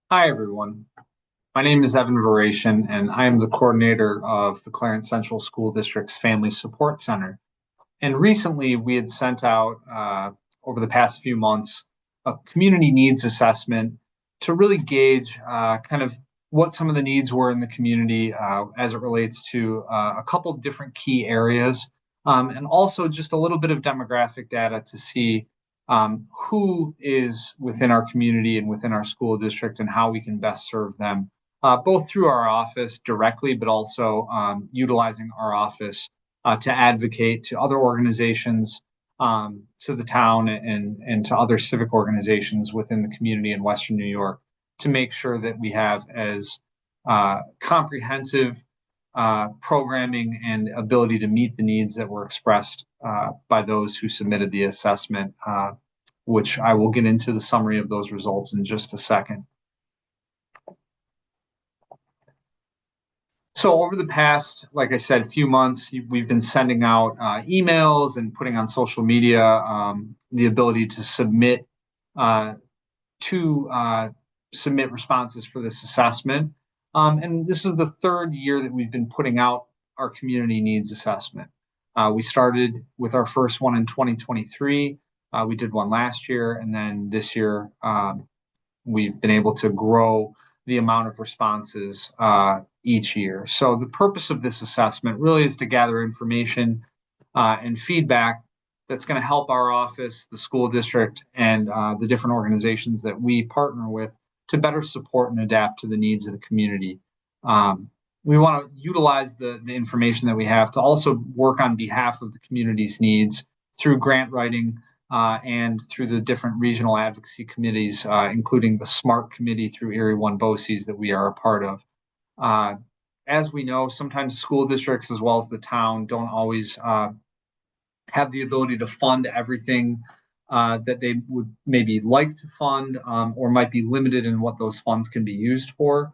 Hi, everyone. My name is Evan Veration, and I am the coordinator of the Clarence Central School District's Family Support Center. And recently, we had sent out, over the past few months, a community needs assessment to really gauge kind of what some of the needs were in the community as it relates to a couple different key areas, and also just a little bit of demographic data to see who is within our community and within our school district and how we can best serve them, both through our office directly, but also utilizing our office to advocate to other organizations, to the town, and to other civic organizations within the community in Western New York to make sure that we have as comprehensive programming and ability to meet the needs that were expressed by those who submitted the assessment, which I will get into the summary of those results in just a second. So over the past, like I said, few months, we've been sending out emails and putting on social media the ability uh, to submit responses for this assessment. And this is the third year that we've been putting out our community needs assessment. We started with our first one in 2023. We did one last year, and then this year we've been able to grow the amount of responses each year. So the purpose of this assessment really is to gather information and feedback that's going to help our office, the school district, and the different organizations that we partner with to better support and adapt to the needs of the community. We want to utilize the information that we have to also work on behalf of the community's needs through grant writing and through the different regional advocacy committees, including the SMART committee through Erie One BOCES that we are a part of. Uh, as we know, sometimes school districts as well as the town don't always have the ability to fund everything that they would maybe like to fund, or might be limited in what those funds can be used for.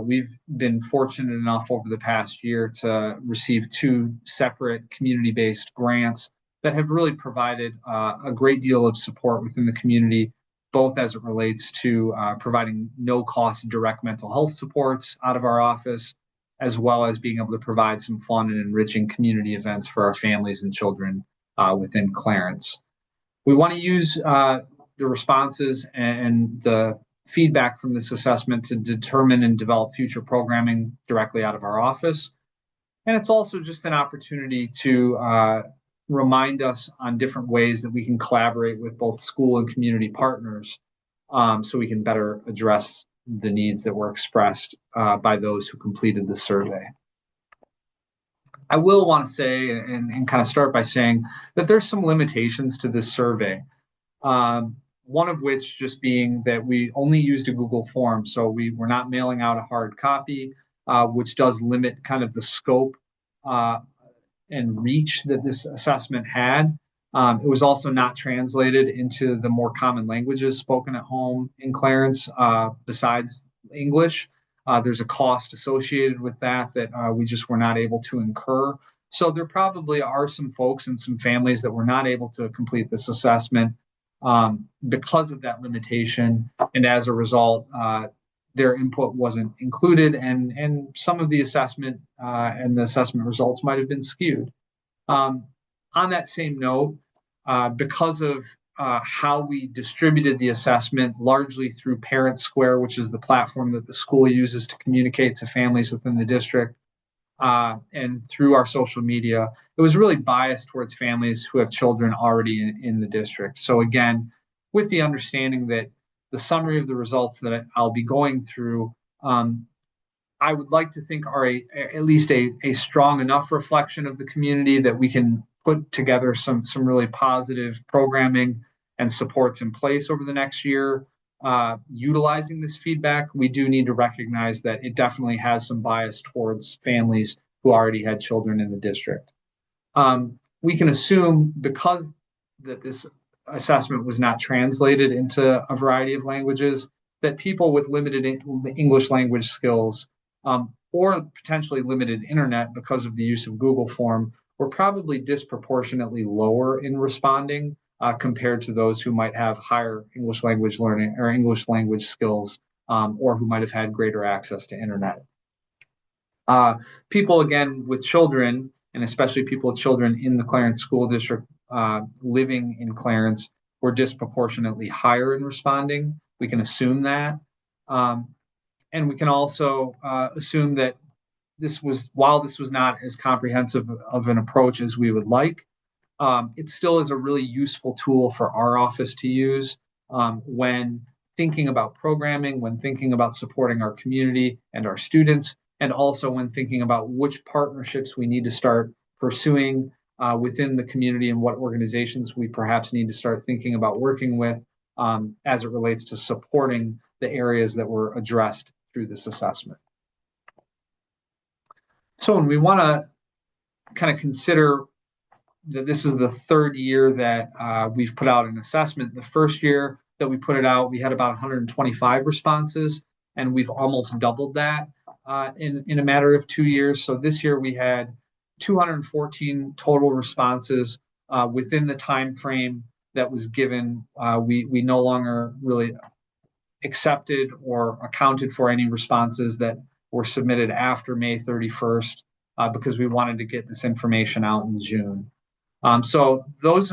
We've been fortunate enough over the past year to receive two separate community-based grants that have really provided a great deal of support within the community, both as it relates to providing no-cost direct mental health supports out of our office, as well as being able to provide some fun and enriching community events for our families and children within Clarence. We want to use the responses and the feedback from this assessment to determine and develop future programming directly out of our office. And it's also just an opportunity to remind us on different ways that we can collaborate with both school and community partners, so we can better address the needs that were expressed by those who completed the survey. I will want to say and kind of start by saying that there's some limitations to this survey. One of which just being that we only used a Google form, so we were not mailing out a hard copy, which does limit kind of the scope and reach that this assessment had. It was also not translated into the more common languages spoken at home in Clarence besides English. There's a cost associated with that we just were not able to incur. So there probably are some folks and some families that were not able to complete this assessment because of that limitation, and as a result, their input wasn't included, and some of the assessment and the assessment results might have been skewed. On that same note, because of how we distributed the assessment largely through Parent Square, which is the platform that the school uses to communicate to families within the district, and through our social media, it was really biased towards families who have children already in the district. So again, with the understanding that the summary of the results that I'll be going through, I would like to think are at least a strong enough reflection of the community that we can put together some really positive programming and supports in place over the next year. Utilizing this feedback, we do need to recognize that it definitely has some bias towards families who already had children in the district. We can assume because that this assessment was not translated into a variety of languages, that people with limited English language skills, or potentially limited internet because of the use of Google Form, were probably disproportionately lower in responding compared to those who might have higher English language learning or English language skills or who might have had greater access to internet. People, again, with children, and especially people with children in the Clarence School District living in Clarence, were disproportionately higher in responding. We can assume that. And we can also assume that while this was not as comprehensive of an approach as we would like, it still is a really useful tool for our office to use when thinking about programming, when thinking about supporting our community and our students, and also when thinking about which partnerships we need to start pursuing within the community and what organizations we perhaps need to start thinking about working with as it relates to supporting the areas that were addressed through this assessment. So when we want to kind of consider that this is the third year that we've put out an assessment. The first year that we put it out, we had about 125 responses, and we've almost doubled that in a matter of 2 years. So this year we had 214 total responses within the time frame that was given. We no longer really accepted or accounted for any responses that were submitted after May 31st because we wanted to get this information out in June. So those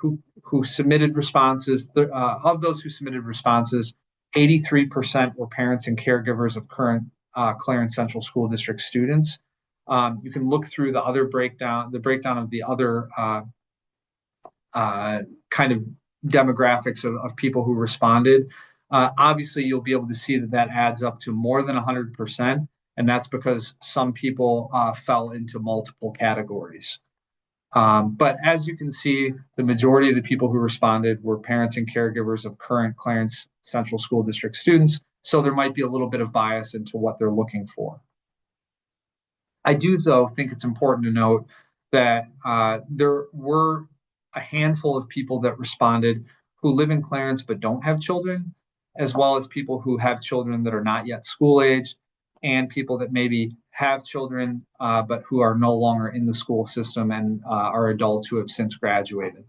who submitted responses, of those who submitted responses, 83% were parents and caregivers of current Clarence Central School District students. You can look through the breakdown of the other kind of demographics of people who responded. Obviously, you'll be able to see that adds up to more than 100%, and that's because some people fell into multiple categories. But as you can see, the majority of the people who responded were parents and caregivers of current Clarence Central School District students, so there might be a little bit of bias into what they're looking for. I do, though, think it's important to note that there were a handful of people that responded who live in Clarence but don't have children, as well as people who have children that are not yet school-aged, and people that maybe have children but who are no longer in the school system and are adults who have since graduated.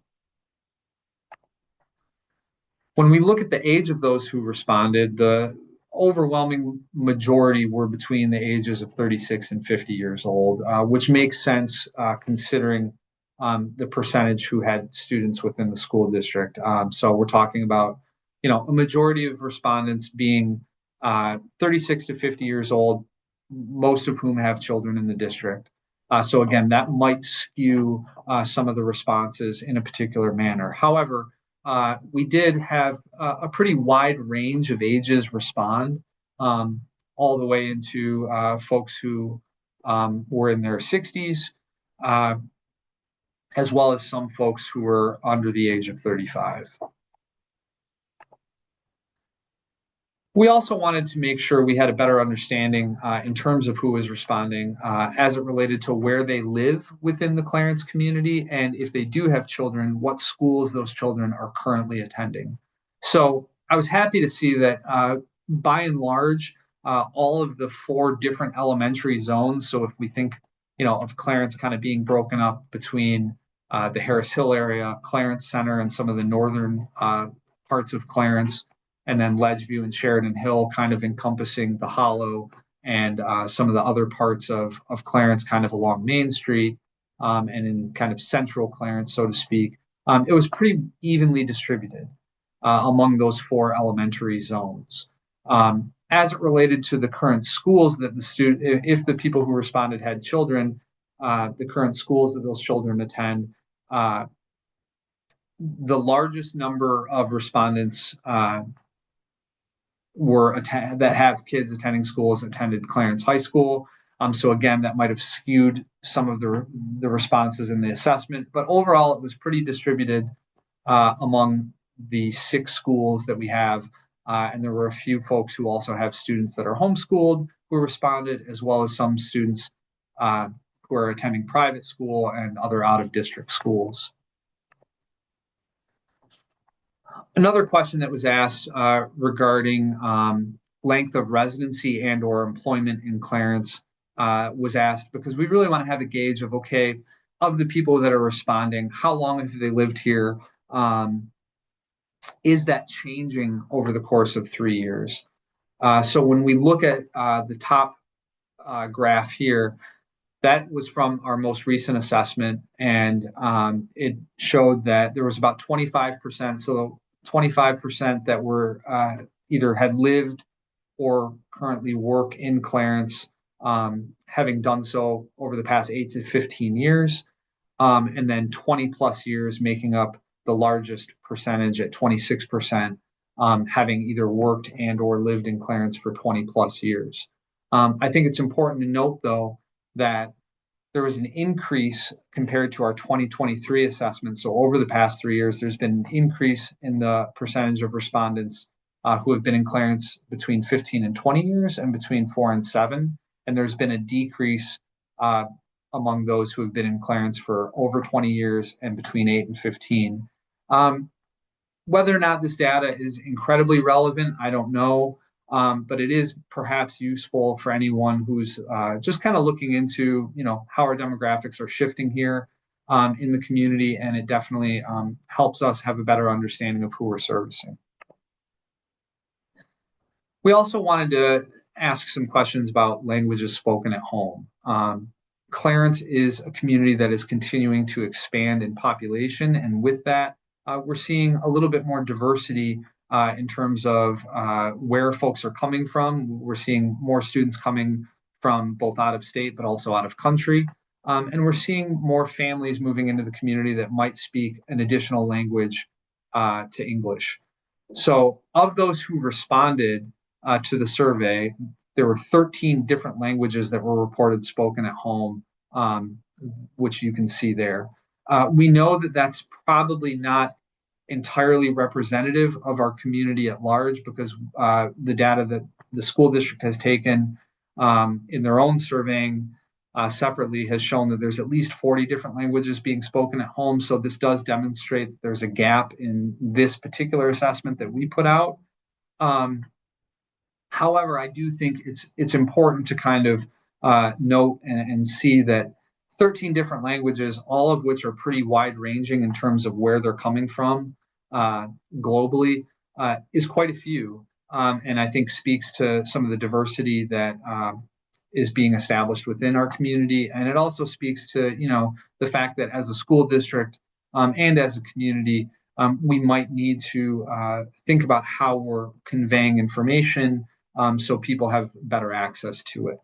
When we look at the age of those who responded, the overwhelming majority were between the ages of 36 and 50 years old, which makes sense considering the percentage who had students within the school district. So we're talking about, a majority of respondents being 36 to 50 years old, most of whom have children in the district. So again, that might skew some of the responses in a particular manner. However, we did have a pretty wide range of ages respond, all the way into folks who were in their 60s, as well as some folks who were under the age of 35. We also wanted to make sure we had a better understanding in terms of who was responding as it related to where they live within the Clarence community, and if they do have children, what schools those children are currently attending. So I was happy to see that by and large, all of the 4 different elementary zones, so if we think of Clarence kind of being broken up between the Harris Hill area, Clarence Center, and some of the northern parts of Clarence, and then Ledgeview and Sheridan Hill kind of encompassing the Hollow and some of the other parts of Clarence kind of along Main Street and in kind of central Clarence, so to speak. It was pretty evenly distributed among those 4 elementary zones. As it related to the current schools that if the people who responded had children, the current schools that those children attend, the largest number of respondents that have kids attending schools attended Clarence High School. So again, that might have skewed some of the responses in the assessment, but overall it was pretty distributed among the 6 schools that we have. And there were a few folks who also have students that are homeschooled who responded, as well as some students who are attending private school and other out-of-district schools. Another question that was asked regarding length of residency and or employment in Clarence was asked because we really want to have a gauge of, okay, of the people that are responding, how long have they lived here? is that changing over the course of 3 years? So when we look at the top graph here, that was from our most recent assessment, and it showed that there was about 25%. So 25% that were either had lived or currently work in Clarence, having done so over the past 8 to 15 years, and then 20 plus years making up the largest percentage at 26%, having either worked and or lived in Clarence for 20 plus years. I think it's important to note, though, that there was an increase compared to our 2023 assessment. So over the past 3 years, there's been an increase in the percentage of respondents who have been in Clarence between 15 and 20 years and between 4 and 7. And there's been a decrease among those who have been in Clarence for over 20 years and between 8 and 15. Whether or not this data is incredibly relevant, I don't know. But it is perhaps useful for anyone who's just kind of looking into, how our demographics are shifting here in the community, and it definitely helps us have a better understanding of who we're servicing. We also wanted to ask some questions about languages spoken at home. Clarence is a community that is continuing to expand in population, and with that, we're seeing a little bit more diversity in terms of where folks are coming from. We're seeing more students coming from both out of state, but also out of country. And we're seeing more families moving into the community that might speak an additional language to English. So of those who responded to the survey, there were 13 different languages that were reported spoken at home, which you can see there. We know that that's probably not entirely representative of our community at large, because the data that the school district has taken in their own surveying separately has shown that there's at least 40 different languages being spoken at home. So this does demonstrate that there's a gap in this particular assessment that we put out. However, I do think it's important to kind of note and see that 13 different languages, all of which are pretty wide ranging in terms of where they're coming from globally, is quite a few. And I think speaks to some of the diversity that is being established within our community. And it also speaks to, the fact that as a school district and as a community, we might need to think about how we're conveying information so people have better access to it.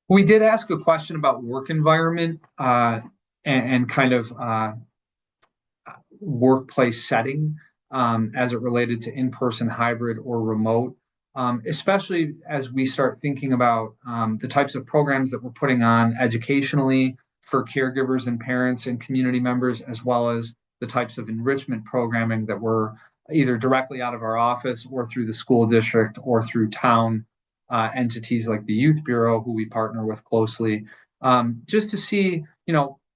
We did ask a question about work environment and kind of workplace setting as it related to in-person, hybrid, or remote, especially as we start thinking about the types of programs that we're putting on educationally for caregivers and parents and community members, as well as the types of enrichment programming that we're either directly out of our office or through the school district or through town entities like the Youth Bureau, who we partner with closely, just to see,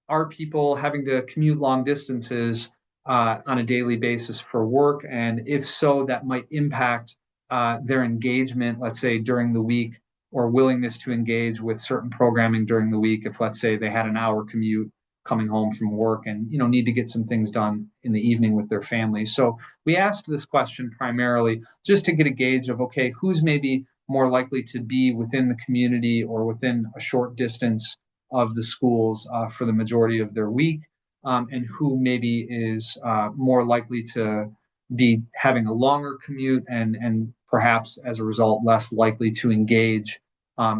are people having to commute long distances on a daily basis for work? And if so, that might impact their engagement, let's say during the week, or willingness to engage with certain programming during the week. If, let's say, they had an hour commute coming home from work and, need to get some things done in the evening with their family. So we asked this question primarily just to get a gauge of, okay, who's maybe more likely to be within the community or within a short distance of the schools for the majority of their week, and who maybe is more likely to be having a longer commute and perhaps as a result less likely to engage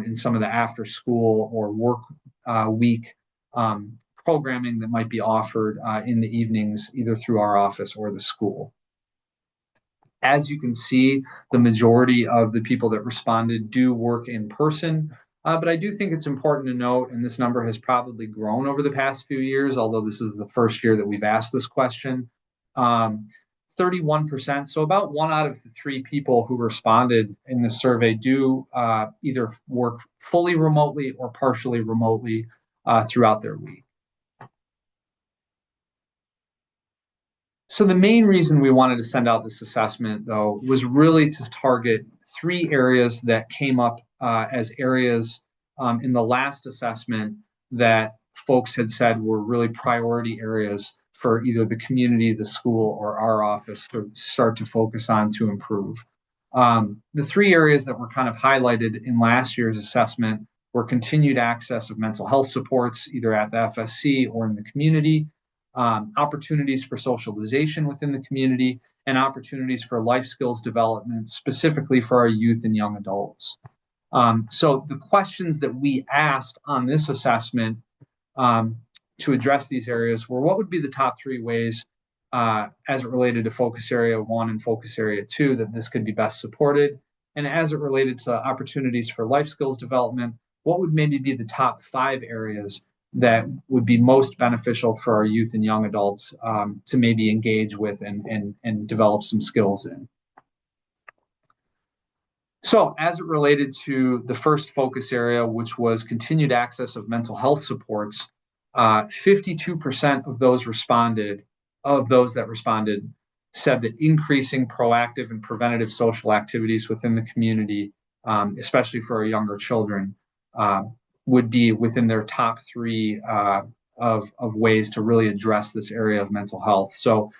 in some of the after school or work week programming that might be offered in the evenings, either through our office or the school. As you can see, the majority of the people that responded do work in person, but I do think it's important to note, and this number has probably grown over the past few years, although this is the first year that we've asked this question, 31%, so about 1 out of the 3 people who responded in the survey do either work fully remotely or partially remotely throughout their week. So the main reason we wanted to send out this assessment, though, was really to target 3 areas that came up as areas in the last assessment that folks had said were really priority areas for either the community, the school, or our office to start to focus on to improve. The three areas that were kind of highlighted in last year's assessment were continued access of mental health supports, either at the FSC or in the community, opportunities for socialization within the community, and opportunities for life skills development, specifically for our youth and young adults. So the questions that we asked on this assessment to address these areas were: what would be the top three ways as it related to focus area 1 and focus area 2 that this could be best supported? And as it related to opportunities for life skills development, what would maybe be the top 5 areas that would be most beneficial for our youth and young adults to maybe engage with and develop some skills in? So as it related to the first focus area, which was continued access of mental health supports, 52% of those that responded said that increasing proactive and preventative social activities within the community, especially for our younger children, would be within their top 3 of ways to really address this area of mental health. So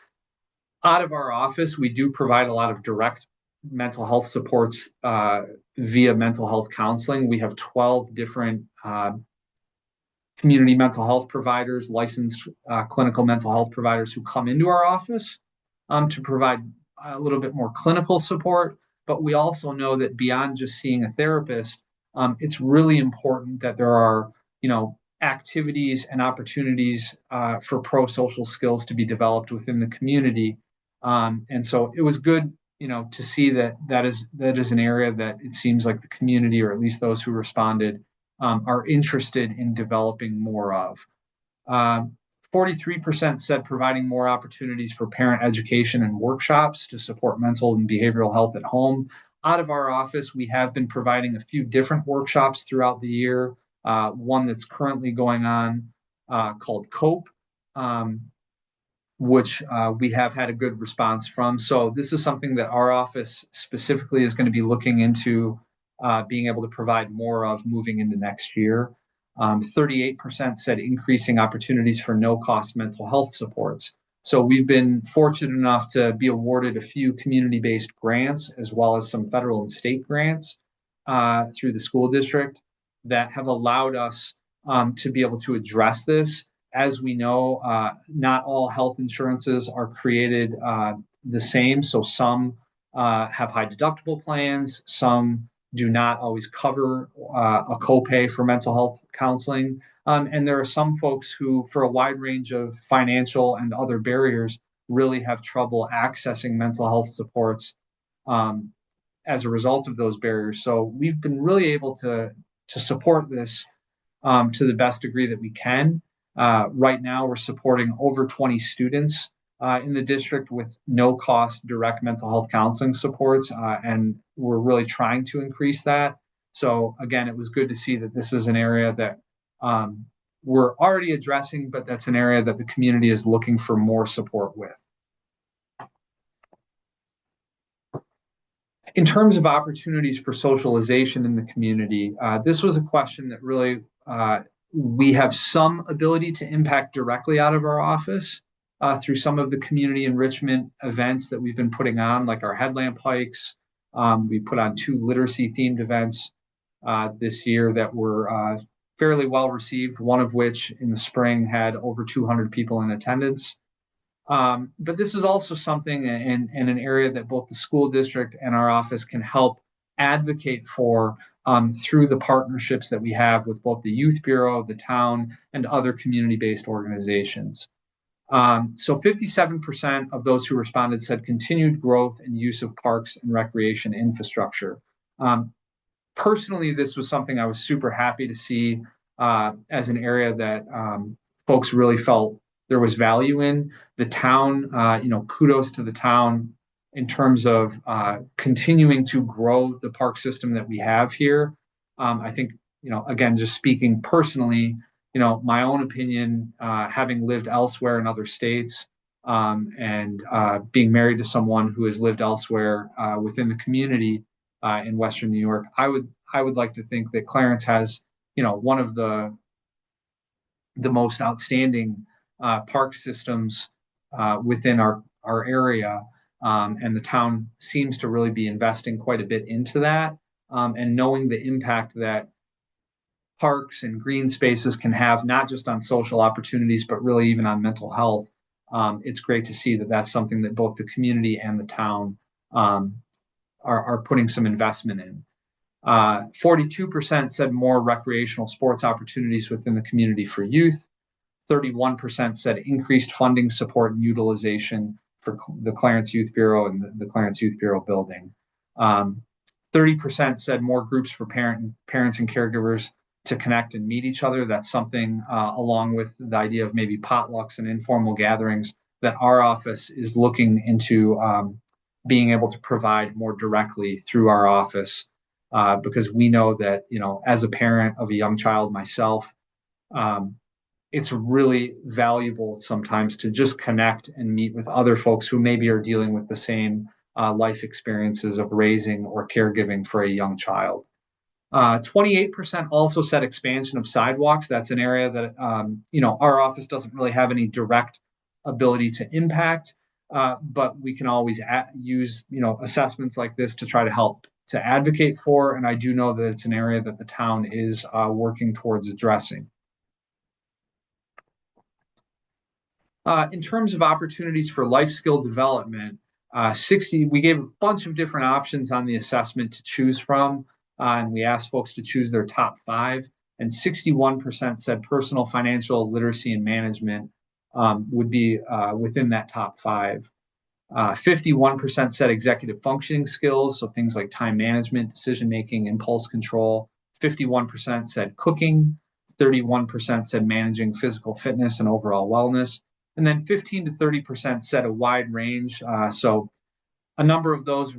out of our office, we do provide a lot of direct mental health supports via mental health counseling. We have 12 different community mental health providers, licensed clinical mental health providers who come into our office to provide a little bit more clinical support. But we also know that beyond just seeing a therapist, it's really important that there are, activities and opportunities for pro-social skills to be developed within the community. And so it was good, to see that is an area that it seems like the community, or at least those who responded, are interested in developing more of. 43% said providing more opportunities for parent education and workshops to support mental and behavioral health at home. Out of our office, we have been providing a few different workshops throughout the year. One that's currently going on called COPE, which we have had a good response from. So this is something that our office specifically is going to be looking into being able to provide more of moving into next year. 38% said increasing opportunities for no-cost mental health supports. So we've been fortunate enough to be awarded a few community-based grants, as well as some federal and state grants through the school district that have allowed us to be able to address this. As we know, not all health insurances are created the same. So some have high deductible plans, some do not always cover a copay for mental health counseling. And there are some folks who, for a wide range of financial and other barriers, really have trouble accessing mental health supports as a result of those barriers. So we've been really able to support this to the best degree that we can. Right now, we're supporting over 20 students in the district with no cost direct mental health counseling supports, and we're really trying to increase that. So again, it was good to see that this is an area that we're already addressing, but that's an area that the community is looking for more support with. In terms of opportunities for socialization in the community, this was a question that really we have some ability to impact directly out of our office through some of the community enrichment events that we've been putting on, like our headlamp hikes. We put on 2 literacy-themed events this year that were fairly well received, one of which in the spring had over 200 people in attendance. But this is also something in an area that both the school district and our office can help advocate for through the partnerships that we have with both the Youth Bureau, the town, and other community-based organizations. So 57% of those who responded said continued growth and use of parks and recreation infrastructure. Personally, this was something I was super happy to see as an area that folks really felt there was value in. The town, kudos to the town in terms of continuing to grow the park system that we have here. I think, again, just speaking personally, my own opinion, having lived elsewhere in other states and being married to someone who has lived elsewhere within the community in Western New York, I would like to think that Clarence has, one of the most outstanding park systems within our area. And the town seems to really be investing quite a bit into that. And knowing the impact that parks and green spaces can have, not just on social opportunities, but really even on mental health. It's great to see that that's something that both the community and the town are putting some investment in. 42% said more recreational sports opportunities within the community for youth. 31% said increased funding, support, and utilization for the Clarence Youth Bureau and the Clarence Youth Bureau building. 30% said more groups for parents and caregivers to connect and meet each other. That's something, along with the idea of maybe potlucks and informal gatherings, that our office is looking into being able to provide more directly through our office, because we know that, as a parent of a young child myself, it's really valuable sometimes to just connect and meet with other folks who maybe are dealing with the same life experiences of raising or caregiving for a young child. 28% also said expansion of sidewalks. That's an area that, our office doesn't really have any direct ability to impact, but we can always use, assessments like this to try to help to advocate for. And I do know that it's an area that the town is working towards addressing. In terms of opportunities for life skill development, we gave a bunch of different options on the assessment to choose from, and we asked folks to choose their top 5, and 61% said personal financial literacy and management would be within that top 5. 51% said executive functioning skills, so things like time management, decision-making, impulse control. 51% said cooking. 31% said managing physical fitness and overall wellness. And then 15 to 30% said a wide range. So a number of those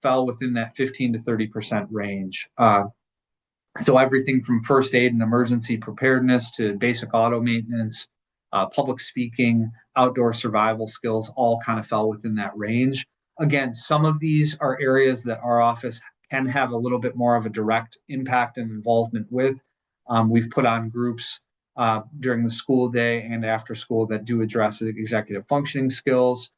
fell within that 15 to 30% range. So everything from first aid and emergency preparedness to basic auto maintenance, public speaking, outdoor survival skills, all kind of fell within that range. Again, some of these are areas that our office can have a little bit more of a direct impact and involvement with. We've put on groups during the school day and after school that do address executive functioning skills,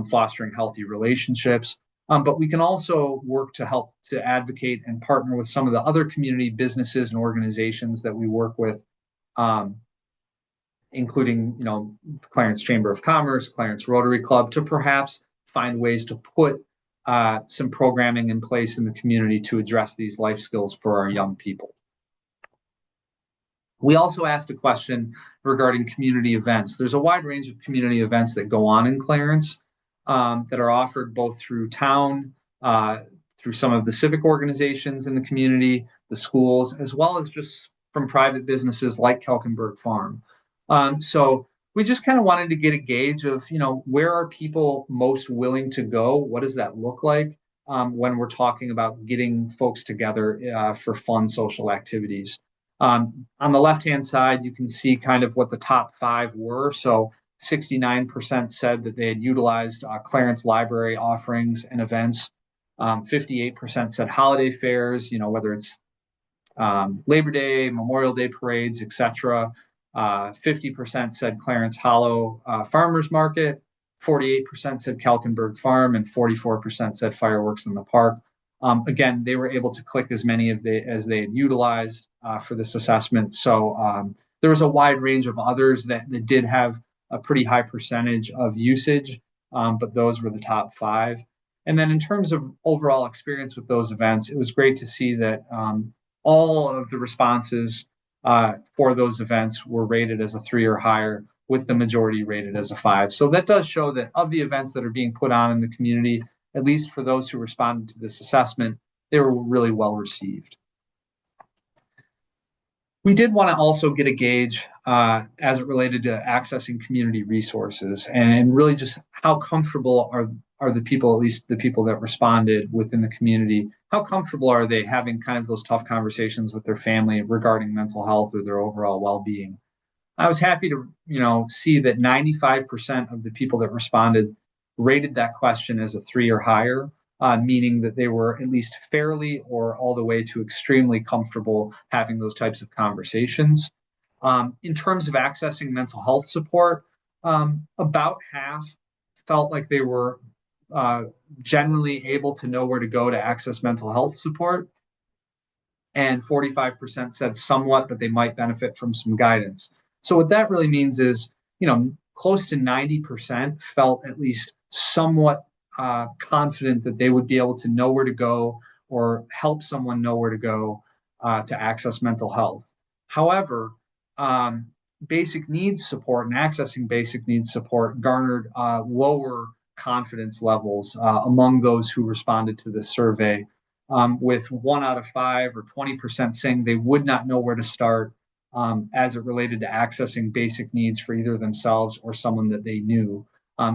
fostering healthy relationships. But we can also work to help to advocate and partner with some of the other community businesses and organizations that we work with, including, Clarence Chamber of Commerce, Clarence Rotary Club, to perhaps find ways to put some programming in place in the community to address these life skills for our young people. We also asked a question regarding community events. There's a wide range of community events that go on in Clarence that are offered both through town, through some of the civic organizations in the community, the schools, as well as just from private businesses like Kelkenberg Farm. So we just kind of wanted to get a gauge of, where are people most willing to go? What does that look like when we're talking about getting folks together for fun social activities? On the left-hand side, you can see kind of what the top 5 were. So 69% said that they had utilized Clarence Library offerings and events. 58% said holiday fairs, whether it's Labor Day, Memorial Day parades, etc. 50% said Clarence Hollow Farmers Market. 48% said Kelkenberg Farm, and 44% said fireworks in the park. Again, they were able to click as many as they had utilized for this assessment. So there was a wide range of others that did have a pretty high percentage of usage, but those were the top 5. And then in terms of overall experience with those events, it was great to see that all of the responses for those events were rated as a 3 or higher, with the majority rated as a 5. So that does show that of the events that are being put on in the community, at least for those who responded to this assessment, they were really well received. We did want to also get a gauge as it related to accessing community resources, and really just how comfortable are the people, at least the people that responded within the community, how comfortable are they having kind of those tough conversations with their family regarding mental health or their overall well-being? I was happy to, see that 95% of the people that responded rated that question as a 3 or higher, meaning that they were at least fairly or all the way to extremely comfortable having those types of conversations. In terms of accessing mental health support, About half felt like they were uh, generally able to know where to go to access mental health support, and 45% said somewhat, but they might benefit from some guidance. So what that really means is, close to 90% felt at least somewhat confident that they would be able to know where to go or help someone know where to go to access mental health. However, um, basic needs support and accessing basic needs support garnered lower confidence levels among those who responded to this survey, with 1 out of 5 or 20% saying they would not know where to start as it related to accessing basic needs for either themselves or someone that they knew.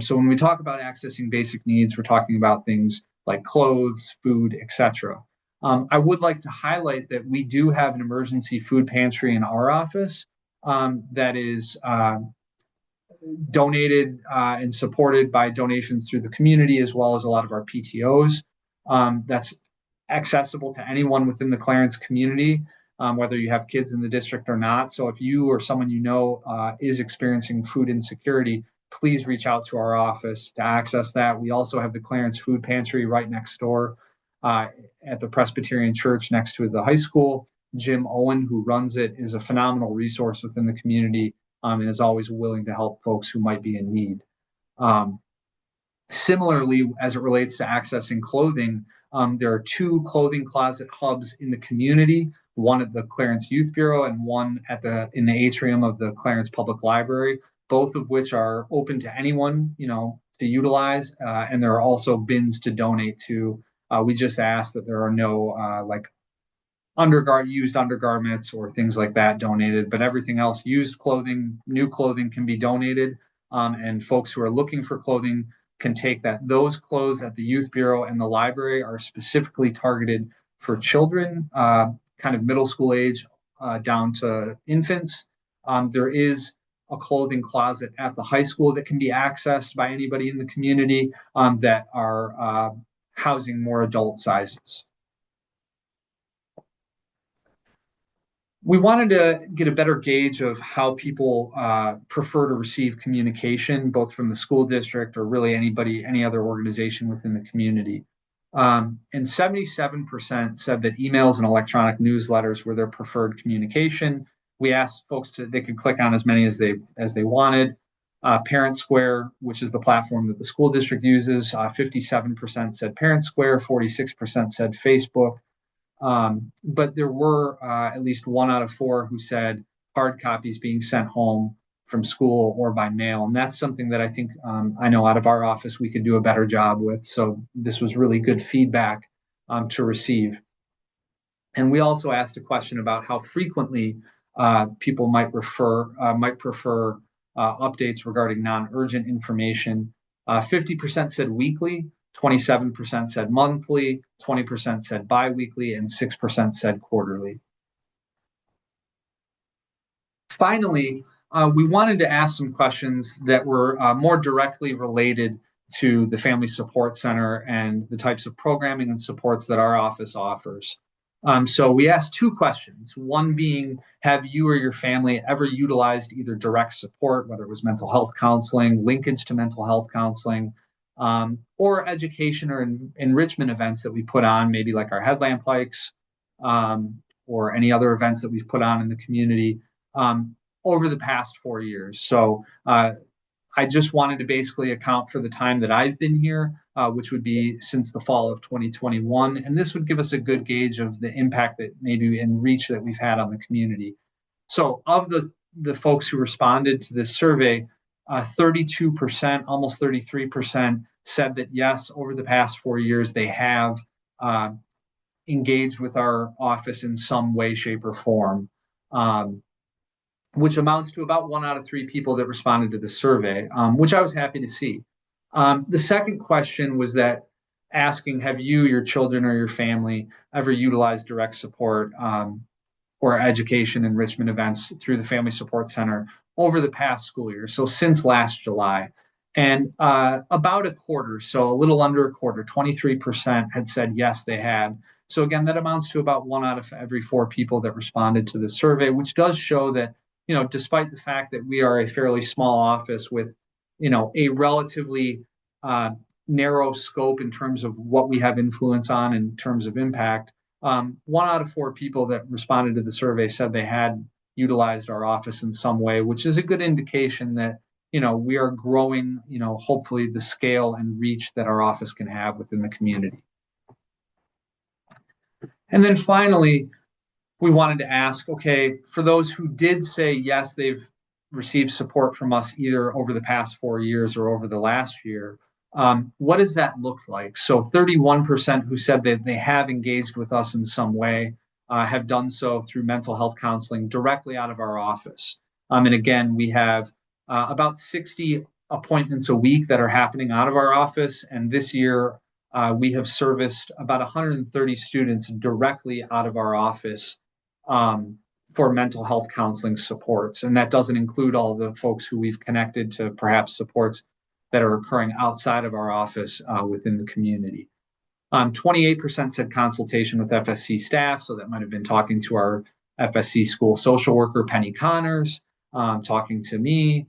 So when we talk about accessing basic needs, we're talking about things like clothes, food, etc. I would like to highlight that we do have an emergency food pantry in our office that is donated and supported by donations through the community, as well as a lot of our PTOs. That's accessible to anyone within the Clarence community, whether you have kids in the district or not. So if you or someone you know is experiencing food insecurity, please reach out to our office to access that. We also have the Clarence Food Pantry right next door uh, at the Presbyterian Church next to the high school. Jim Owen, who runs it, is a phenomenal resource within the community, and is always willing to help folks who might be in need. Um, Similarly, as it relates to accessing clothing, there are 2 clothing closet hubs in the community, one at the Clarence Youth Bureau and one in the atrium of the Clarence Public Library, both of which are open to anyone, to utilize, and there are also bins to donate to. We just ask that there are no like used undergarments or things like that donated, but everything else, used clothing, new clothing, can be donated. And folks who are looking for clothing can take that. Those clothes at the Youth Bureau and the library are specifically targeted for children, kind of middle school age down to infants. There is a clothing closet at the high school that can be accessed by anybody in the community that are housing more adult sizes. We wanted to get a better gauge of how people prefer to receive communication, both from the school district or really any other organization within the community. And 77% said that emails and electronic newsletters were their preferred communication. We asked folks they could click on as many as they wanted. Parent Square, which is the platform that the school district uses, 57% said Parent Square, 46% said Facebook. But there were at least 1 out of 4 who said hard copies being sent home from school or by mail. And that's something that I think I know out of our office we could do a better job with. So this was really good feedback to receive. And we also asked a question about how frequently people might prefer updates regarding non-urgent information. 50% said weekly, 27% said monthly, 20% said biweekly, and 6% said quarterly. Finally, we wanted to ask some questions that were more directly related to the Family Support Center and the types of programming and supports that our office offers. So we asked 2 questions, one being, have you or your family ever utilized either direct support, whether it was mental health counseling, linkage to mental health counseling, or education or enrichment events that we put on, maybe like our headlamp hikes or any other events that we've put on in the community over the past 4 years. So I just wanted to basically account for the time that I've been here, which would be since the fall of 2021. And this would give us a good gauge of the impact that maybe and reach that we've had on the community. So of the folks who responded to this survey, 32%, almost 33%, said that yes, over the past 4 years, they have engaged with our office in some way, shape, or form. Which amounts to about 1 out of 3 people that responded to the survey, which I was happy to see. The second question was that asking, have you, your children, or your family ever utilized direct support or education enrichment events through the Family Support Center over the past school year, so since last July? And about a quarter, so a little under a quarter, 23% had said yes, they had. So again, that amounts to about 1 out of every 4 people that responded to the survey, which does show that despite the fact that we are a fairly small office with, a relatively narrow scope in terms of what we have influence on in terms of impact, 1 out of 4 people that responded to the survey said they had utilized our office in some way, which is a good indication that, we are growing, hopefully the scale and reach that our office can have within the community. And then finally, we wanted to ask, okay, for those who did say yes, they've received support from us either over the past 4 years or over the last year, what does that look like? So 31% who said that they have engaged with us in some way have done so through mental health counseling directly out of our office. And again, we have about 60 appointments a week that are happening out of our office. And this year, we have serviced about 130 students directly out of our office for mental health counseling supports. And that doesn't include all the folks who we've connected to perhaps supports that are occurring outside of our office within the community. 28% said consultation with FSC staff, so that might have been talking to our FSC school social worker, Penny Connors, talking to me,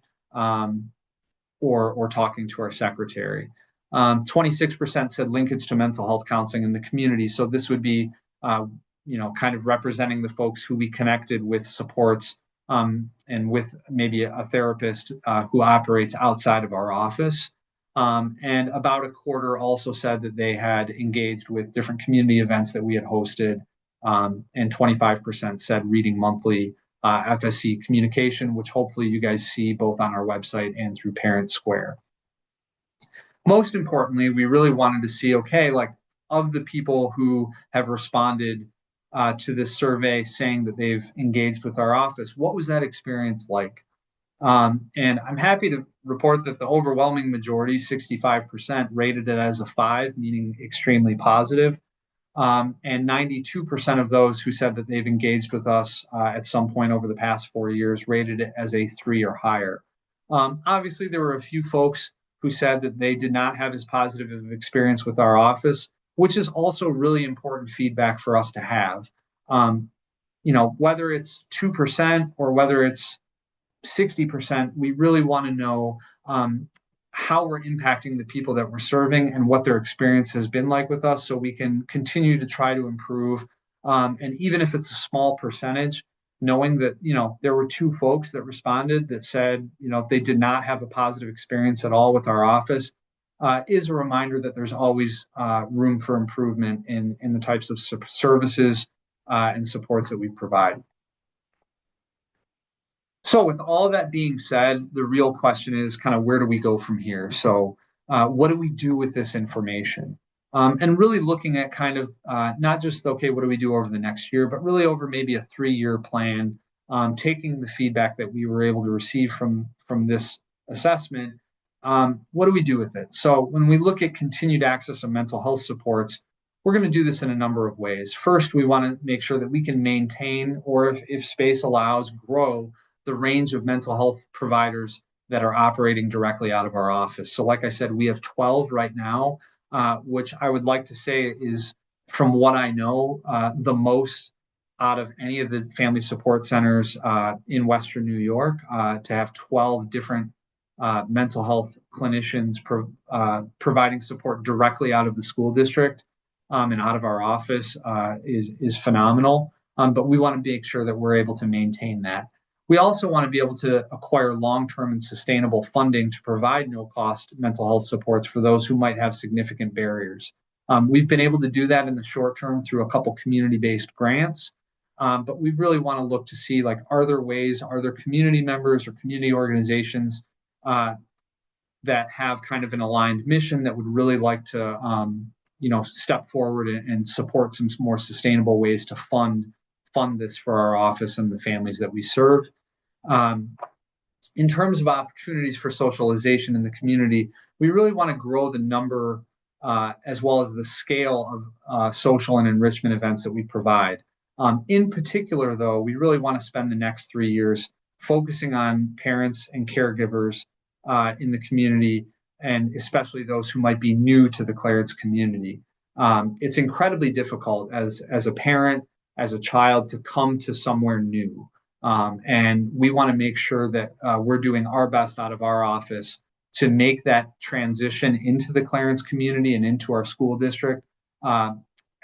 or talking to our secretary. 26% said linkage to mental health counseling in the community. So this would be, kind of representing the folks who we connected with supports and with maybe a therapist who operates outside of our office. And about a quarter also said that they had engaged with different community events that we had hosted. And 25% said reading monthly FSC communication, which hopefully you guys see both on our website and through Parent Square. Most importantly, we really wanted to see, okay, like of the people who have responded to this survey saying that they've engaged with our office, what was that experience like? And I'm happy to report that the overwhelming majority, 65%, rated it as a 5, meaning extremely positive. And 92% of those who said that they've engaged with us at some point over the past 4 years rated it as a 3 or higher. Obviously, there were a few folks who said that they did not have as positive of an experience with our office, which is also really important feedback for us to have. Whether it's 2% or whether it's 60%, we really want to know how we're impacting the people that we're serving and what their experience has been like with us, so we can continue to try to improve. And even if it's a small percentage, knowing that, there were 2 folks that responded that said, they did not have a positive experience at all with our office, is a reminder that there's always room for improvement in the types of services and supports that we provide. So with all that being said, the real question is kind of where do we go from here? So what do we do with this information? And really looking at kind of not just, okay, what do we do over the next year, but really over maybe a 3-year plan, taking the feedback that we were able to receive from this assessment, what do we do with it? So when we look at continued access of mental health supports, we're going to do this in a number of ways. First, we want to make sure that we can maintain, or if space allows, grow the range of mental health providers that are operating directly out of our office. So like I said, we have 12 right now, which I would like to say is, from what I know, the most out of any of the family support centers in Western New York. To have 12 different mental health clinicians providing support directly out of the school district and out of our office is phenomenal. But we want to make sure that we're able to maintain that. We also want to be able to acquire long-term and sustainable funding to provide no-cost mental health supports for those who might have significant barriers. We've been able to do that in the short term through a couple community-based grants, but we really want to look to see, like, are there community members or community organizations that have kind of an aligned mission that would really like to, step forward and support some more sustainable ways to fund this for our office and the families that we serve. In terms of opportunities for socialization in the community, we really want to grow the number as well as the scale of social and enrichment events that we provide. In particular, though, we really want to spend the next 3 years focusing on parents and caregivers in the community, and especially those who might be new to the Clarence community. It's incredibly difficult as a parent, as a child, to come to somewhere new. And we want to make sure that we're doing our best out of our office to make that transition into the Clarence community and into our school district uh,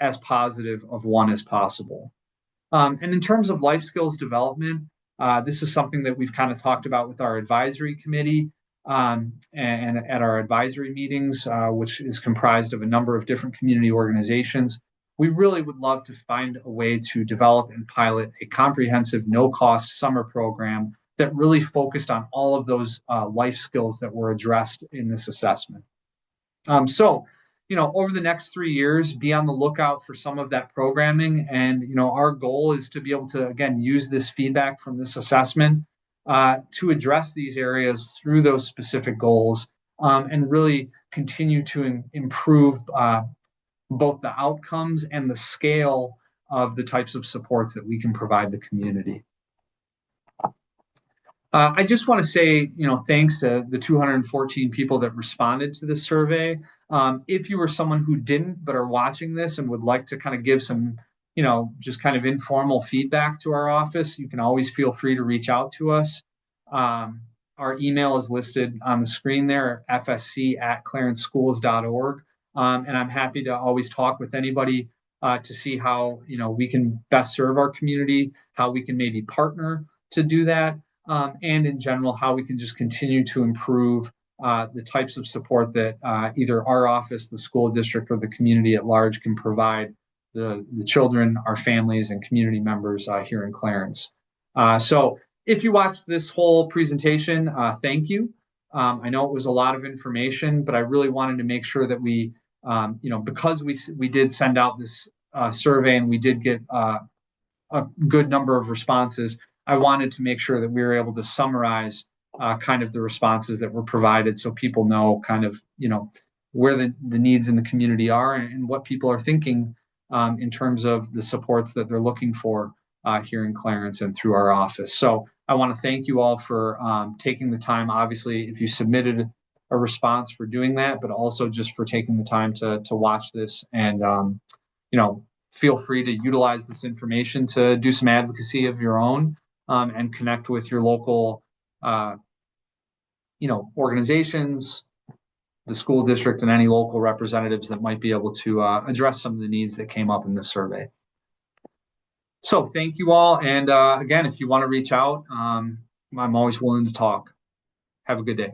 as positive of one as possible. And in terms of life skills development, this is something that we've kind of talked about with our advisory committee and at our advisory meetings, which is comprised of a number of different community organizations. We really would love to find a way to develop and pilot a comprehensive, no cost summer program that really focused on all of those life skills that were addressed in this assessment. So, over the next 3 years, be on the lookout for some of that programming. And, our goal is to be able to, again, use this feedback from this assessment to address these areas through those specific goals and really continue to improve both the outcomes and the scale of the types of supports that we can provide the community. I just want to say, thanks to the 214 people that responded to this survey. If you were someone who didn't but are watching this and would like to kind of give some, just kind of informal feedback to our office, you can always feel free to reach out to us. Our email is listed on the screen there, fsc@clarenceschools.org. And I'm happy to always talk with anybody to see how, we can best serve our community, how we can maybe partner to do that. And in general, how we can just continue to improve the types of support that either our office, the school district, or the community at large can provide the children, our families, and community members here in Clarence. So if you watched this whole presentation, thank you. I know it was a lot of information, but I really wanted to make sure that we, because we did send out this survey and we did get a good number of responses, I wanted to make sure that we were able to summarize kind of the responses that were provided so people know kind of, where the needs in the community are and what people are thinking in terms of the supports that they're looking for here in Clarence and through our office. So I want to thank you all for taking the time, obviously, if you submitted a response, for doing that, but also just for taking the time to watch this and, feel free to utilize this information to do some advocacy of your own. And connect with your local, organizations, the school district, and any local representatives that might be able to address some of the needs that came up in this survey. So thank you all. And again, if you want to reach out, I'm always willing to talk. Have a good day.